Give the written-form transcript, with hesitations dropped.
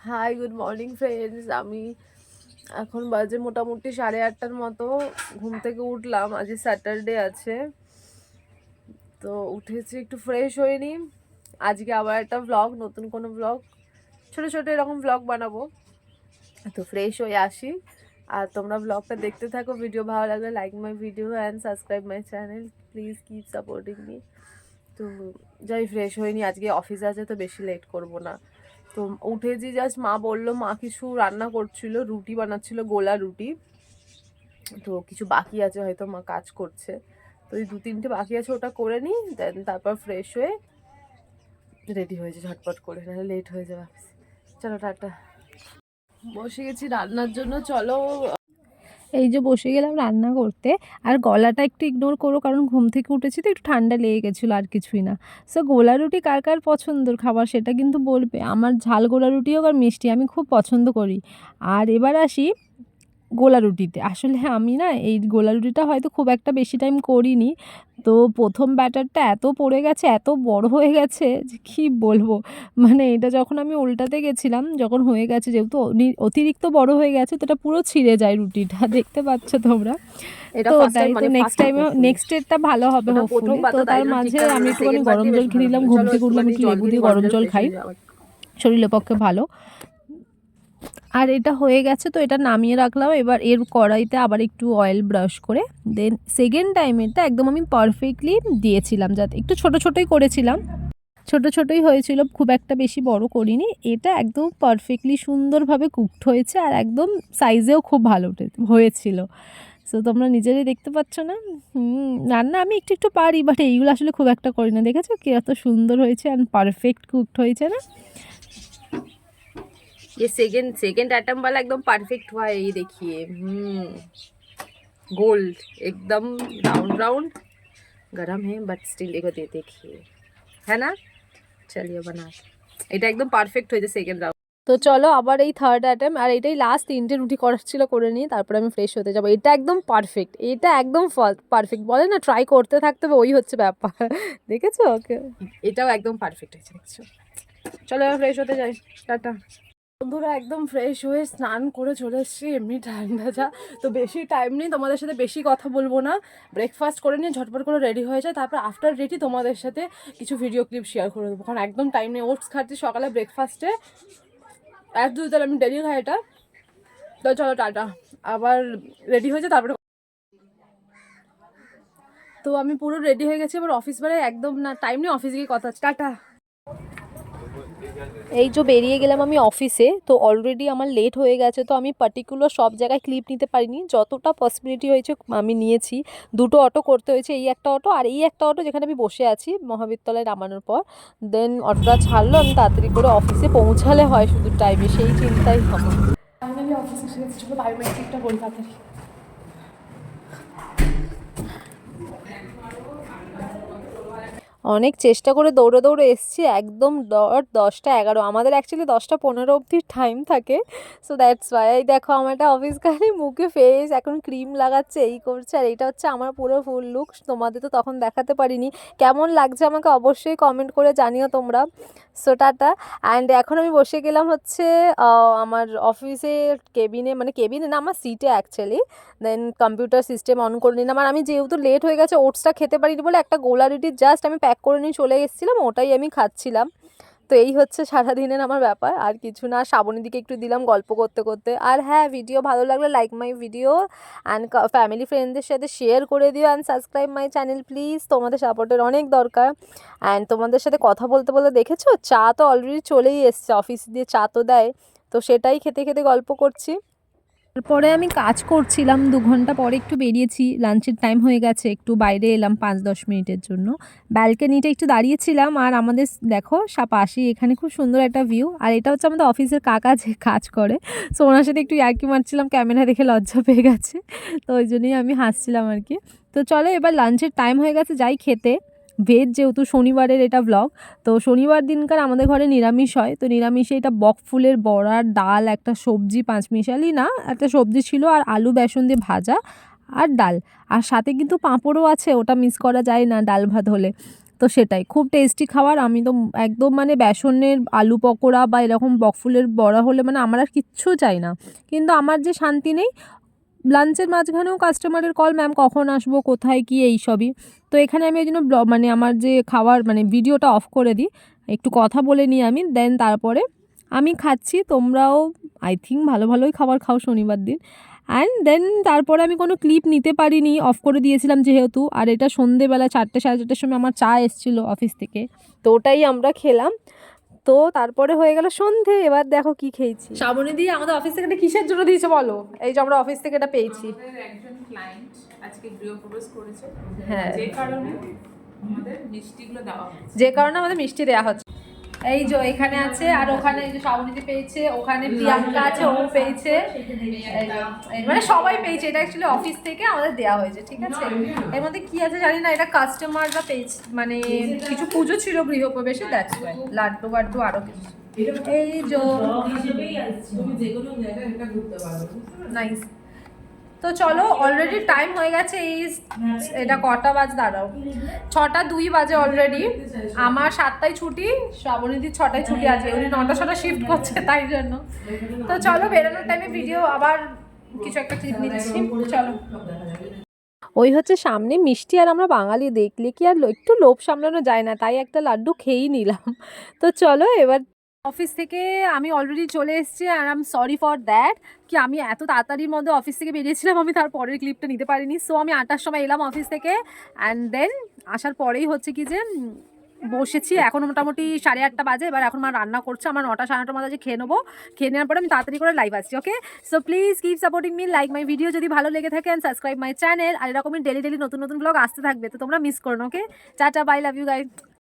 High, good morning friends. আমি এখন বাজে মোটামুটি 8:30টার মতো। ঘুম থেকে উঠলাম, আজ স্যাটারডে আছে, তো উঠেছি, একটু ফ্রেশ হয়ে নিই। আজকে আবার একটা ব্লগ, নতুন কোনো ব্লগ, ছোটো ছোটো এরকম ব্লগ বানাবো, তো ফ্রেশ হয়ে আসি। আর তোমরা ব্লগটা দেখতে থাকো। ভিডিও ভালো লাগলে like my video and subscribe my channel, please keep supporting me. তো যাই, ফ্রেশ হয়ে নিই, আজকে অফিস আছে তো বেশি লেট করব না। তো উঠেছি জাস্ট, মা বললো, মা কিছু রান্না করছিল, রুটি বানাচ্ছিল, গোলা রুটি। তো কিছু বাকি আছে, হয়তো মা কাজ করছে, তো এই 2-3টে বাকি আছে, ওটা করে নিই, দেন তারপর ফ্রেশ হয়ে রেডি হয়েছে ঝটপট করে, নাহলে লেট হয়ে যাবে। চলো টাটা। বসে গেছি রান্নার জন্য, চলো। এই যে বসে গেলাম রান্না করতে। আর গলাটা একটু ইগনোর করো, কারণ ঘুম থেকে উঠেছি তো একটু ঠান্ডা লেগে গেছিলো, আর কিছুই না। সো গোলা রুটি কার কার পছন্দের খাবার সেটা কিন্তু বলবে। আমার ঝাল গোলা রুটি হোক আর মিষ্টি, আমি খুব পছন্দ করি। আর এবার আসি গোলা রুটিতে। আসলে আমি না এই গোলা রুটিটা হয়তো খুব একটা বেশি টাইম করিনি, তো প্রথম ব্যাটারটা এত পড়ে গেছে, এত বড় হয়ে গেছে যে কী বলবো। মানে এটা যখন আমি উল্টাতে গেছিলাম, যখন হয়ে গেছে, যেহেতু অতিরিক্ত বড় হয়ে গেছে, তো এটা পুরো ছিঁড়ে যায় রুটিটা, দেখতে পাচ্ছ তোমরা। তো ওটাই তো, নেক্সট টাইমে নেক্সট ডেটটা ভালো হবে হোপফুলি। তো তার মাঝে আমি একটুখানি গরম জল খেয়ে নিলাম, ঘুম থেকে উঠলাম, একটু লেবু দিয়ে গরম জল খাই, শরীরের পক্ষে ভালো। আর এটা হয়ে গেছে, তো এটা নামিয়ে রাখলাম। এবার এর কড়াইতে আবার একটু অয়েল ব্রাশ করে, দেন সেকেন্ড টাইম এটা একদম আমি পারফেক্টলি দিয়েছিলাম, যাতে একটু ছোটো ছোটোই করেছিলাম, ছোটো ছোটোই হয়েছিল, খুব একটা বেশি বড় করিনি। এটা একদম পারফেক্টলি সুন্দরভাবে কুকড হয়েছে, আর একদম সাইজেও খুব ভালো হয়েছিল। সো তোমরা নিজেরাই দেখতে পাচ্ছ না। রান্না আমি একটু একটু পারি, বাট এইগুলো আসলে খুব একটা করি না। দেখেছো কি এত সুন্দর হয়েছে অ্যান্ড পারফেক্ট কুকড হয়েছে না। ये सेकंड अटैम्प वाला एकदम परफेक्ट हुआ है, ये देखिए। गोल्ड एकदम राउंड राउंड, गरम है बट स्टिल एगो दे देखिए, है ना। चलिए बना, এটা একদম পারফেক্ট হয়েছে সেকেন্ড রাউন্ড। তো চলো আবার এই থার্ড অ্যাটেম্প, আর এটাই লাস্ট, 3টে রুটি করার ছিল, করে নিই, তারপরে আমি ফ্রেশ হতে যাবো। এটা একদম পারফেক্ট, এটা একদম পারফেক্ট, বলে না ট্রাই করতে থাকতে হবে, ওই হচ্ছে ব্যাপার। দেখেছো ওকে, এটাও একদম পারফেক্ট হয়েছে, দেখছো। চলো এবার ফ্রেশ হতে যাই, টাটা। বন্ধুরা একদম ফ্রেশ হয়ে স্নান করে চলে এসেছি, এমনি ঠান্ডা যা, তো বেশি টাইম নেই, তোমাদের সাথে বেশি কথা বলবো না। ব্রেকফাস্ট করে নিয়ে ঝটপট করে রেডি হয়ে যায়, তারপর আফটার রেডি তোমাদের সাথে কিছু ভিডিও ক্লিপ শেয়ার করে দেবো, কারণ একদম টাইম নেই। ওটস খাচ্ছি সকালে ব্রেকফাস্টে, তাহলে আমি ডেলি খাই এটা। তো চলো টাটা, আবার রেডি হয়ে যায় তারপরে। তো আমি পুরো রেডি হয়ে গেছি, এবার অফিস বেড়ে, একদম না টাইম নেই, অফিসে গিয়ে কথা, টাটা। এই যে বেরিয়ে গেলাম আমি অফিসে। তো অলরেডি আমার লেট হয়ে গেছে, তো আমি পার্টিকুলার সব জায়গায় ক্লিপ নিতে পারিনি, যতটা পসিবিলিটি হয়েছে আমি নিয়েছি। 2টো অটো করতে হয়েছে, এই একটা অটো আর এই একটা অটো, যেখানে আমি বসে আছি মহাবিদ্যালয়ে নামানোর পর। দেন অটোটা ছাড়লো, আমি তাড়াতাড়ি করে অফিসে পৌঁছালে হয় শুধু টাইমে, সেই চিন্তাই আমার। ফাইনালি অফিসে এসে গেছি, চলো বায়োমেট্রিকটা বলি তাড়াতাড়ি। অনেক চেষ্টা করে দৌড়ে দৌড়ে এসেছি, একদম 10টা 11, আমাদের অ্যাকচুয়ালি 10টা 15 অবধি টাইম থাকে। So that's why. এই দেখো আমার একটা অফিস গাড়ি, মুখে ফেস, এখন ক্রিম লাগাচ্ছে, এই করছে। আর এইটা হচ্ছে আমার পুরো ফুল লুক, তোমাদের তো তখন দেখাতে পারিনি। কেমন লাগছে আমাকে অবশ্যই কমেন্ট করে জানিও তোমরা। So tata. অ্যান্ড এখন আমি বসে গেলাম হচ্ছে আমার অফিসের কেবিনে, মানে কেবিনে না, আমার সিটে actually. Then computer system on করে নিলাম। আর আমি যেহেতু লেট হয়ে গেছে, ওটসটা খেতে পারিনি বলে একটা গোলা রুটি জাস্ট আমি প্যাক করে নিয়ে চলে এসেছিলাম, ওটাই আমি খাচ্ছিলাম। তো এই হচ্ছে সারাদিনের আমার ব্যাপার, আর কিছু না। শ্রাবণীর দিকে একটু দিলাম গল্প করতে করতে। আর হ্যাঁ, ভিডিও ভালো লাগলে like my video and family ফ্রেন্ডদের সাথে শেয়ার করে দিও, and subscribe my channel please. তোমাদের সাপোর্টের অনেক দরকার। অ্যান্ড তোমাদের সাথে কথা বলতে বলতে দেখেছো, চা তো অলরেডি চলেই এসছে, অফিস দিয়ে চা তো দেয়, তো সেটাই খেতে খেতে গল্প করছি। তারপরে আমি কাজ করছিলাম, 2 ঘন্টা পরে একটু বেরিয়েছি, লাঞ্চের টাইম হয়ে গেছে, একটু বাইরে এলাম 5-10 মিনিটের জন্য। ব্যালকনিতে একটু দাঁড়িয়েছিলাম, আর আমাদের দেখো পাশেই এখানে খুব সুন্দর একটা ভিউ। আর এটা হচ্ছে আমাদের অফিসের কাকা, যে কাজ করে। সো ওনার সাথে একটু ইয়ার্কি মারছিলাম, ক্যামেরা দেখে লজ্জা পেয়ে গেছে, তো ওই জন্যই আমি হাসছিলাম আর কি। তো চলো এবার লাঞ্চের টাইম হয়ে গেছে, যাই খেতে। ভেজ যেহেতু, শনিবারের এটা ব্লগ, তো শনিবার দিনকার আমাদের ঘরে নিরামিষ হয়। তো নিরামিষে এটা বক ফুলের বড়া, ডাল, একটা সবজি, পাঁচমিশালি না, একটা সবজি ছিল, আর আলু বেসন দিয়ে ভাজা, আর ডাল। আর সাথে কিন্তু পাঁপড়ও আছে, ওটা মিস করা যায় না ডাল ভাত হলে। তো তো সেটাই খুব টেস্টি খাবার। আমি তো একদম মানে বেসনের আলু পকোড়া বা এরকম বকফুলের বড়া হলে মানে আমার আর কিচ্ছু চাই না, কিন্তু আমার যে শান্তি নেই লাঞ্চের মাঝখানেও কাস্টমারের কল, ম্যাম কখন আসবো, কোথায় কি, এই সবই। তো এখানে আমি ওই জন্য মানে আমার যে খাওয়ার মানে ভিডিওটা অফ করে দিই, একটু কথা বলে নিই আমি, দেন তারপরে আমি খাচ্ছি। তোমরাও আই থিঙ্ক ভালো ভালোই খাবার খাও শনিবার দিন। অ্যান্ড দেন তারপরে আমি কোনো ক্লিপ নিতে পারিনি, অফ করে দিয়েছিলাম যেহেতু। আর এটা সন্ধেবেলা 4টে সাড়ে 4টের সময় আমার চা এসেছিলো অফিস থেকে, তো ওটাই আমরা খেলাম। তো তারপরে হয়ে গেল সন্ধে। এবার দেখো কি খেয়েছি। শ্রাবণী দিয়ে আমাদের অফিস থেকে এটা কিসের জন্য দিয়েছে বলো? এই যে আমরা অফিস থেকে এটা পেয়েছি। আমাদের একজন ক্লায়েন্ট আজকে গৃহপ্রবেশ করেছে, হ্যাঁ, যে কারণে আমাদের মিষ্টিগুলো দেওয়া হচ্ছে। যে কারণে আমাদের মিষ্টি দেওয়া হচ্ছে। এই যে এখানে আছে, আর ওখানে এই যে শ্রাবণীতে পেয়েছে, ওখানে প্রিয়াঙ্কা আছে, ও পেয়েছে, মানে সবাই পেয়েছে। এটা অ্যাকচুয়ালি অফিস থেকে আমাদের দেওয়া হয়েছে, ঠিক আছে। এর মধ্যে কি আছে জানি না, এটা কাস্টমাররা পেয়েছে, মানে কিছু পুজো ছিল গৃহপ্রবেশে, দ্যাটস ওয়াই। লাড্ডু বাড্ডু আরো কিছু। এই যে নাইস। তো চলো, অলরেডি টাইম হয়ে গেছে। এটা কটা বাজে দাঁড়াও, 6টা 2 বাজে অলরেডি। আমার 7টায় ছুটি, শ্রাবণীদির 6টায় ছুটি আছে, উনি 9টা 6টা শিফট করছে তাই জন্য। তো চলো, বেরোনোর টাইমে ভিডিও আবার কিছু একটা ক্লিপ নিচ্ছি, চলো। ওই হচ্ছে সামনে মিষ্টি, আর আমরা বাঙালি দেখলে কি আর একটু লোভ সামলানো যায় না, তাই একটা লাড্ডু খেয়েই নিলাম। তো চলো এবার অফিস থেকে আমি অলরেডি চলে এসেছি, আর I am sorry for that কি আমি এত তাড়াতাড়ির মধ্যে অফিস থেকে বেরিয়েছিলাম, আমি তার পরের ক্লিপটা নিতে পারিনি। সো আমি 8টার সময় এলাম অফিস থেকে, অ্যান্ড দেন আসার পরেই হচ্ছে কি যে বসেছি। এখন মোটামুটি 8:30 বাজে। এবার এখন মা রান্না করছে, আমার 9টা 9:30 মাঝে খেয়ে নেবো। খেয়ে নেওয়ার পরে আমি তাড়াতাড়ি করে লাইভ আসছি, okay. So please keep supporting me, like my video যদি ভালো লেগে থাকে, অ্যান্ড সাবস্ক্রাইব মাই চ্যানেল। আর এরকমই ডেলি নতুন নতুন ব্লগ আসতে থাকবে, তো তোমরা মিস করো না, okay. Tata, bye, love you guys.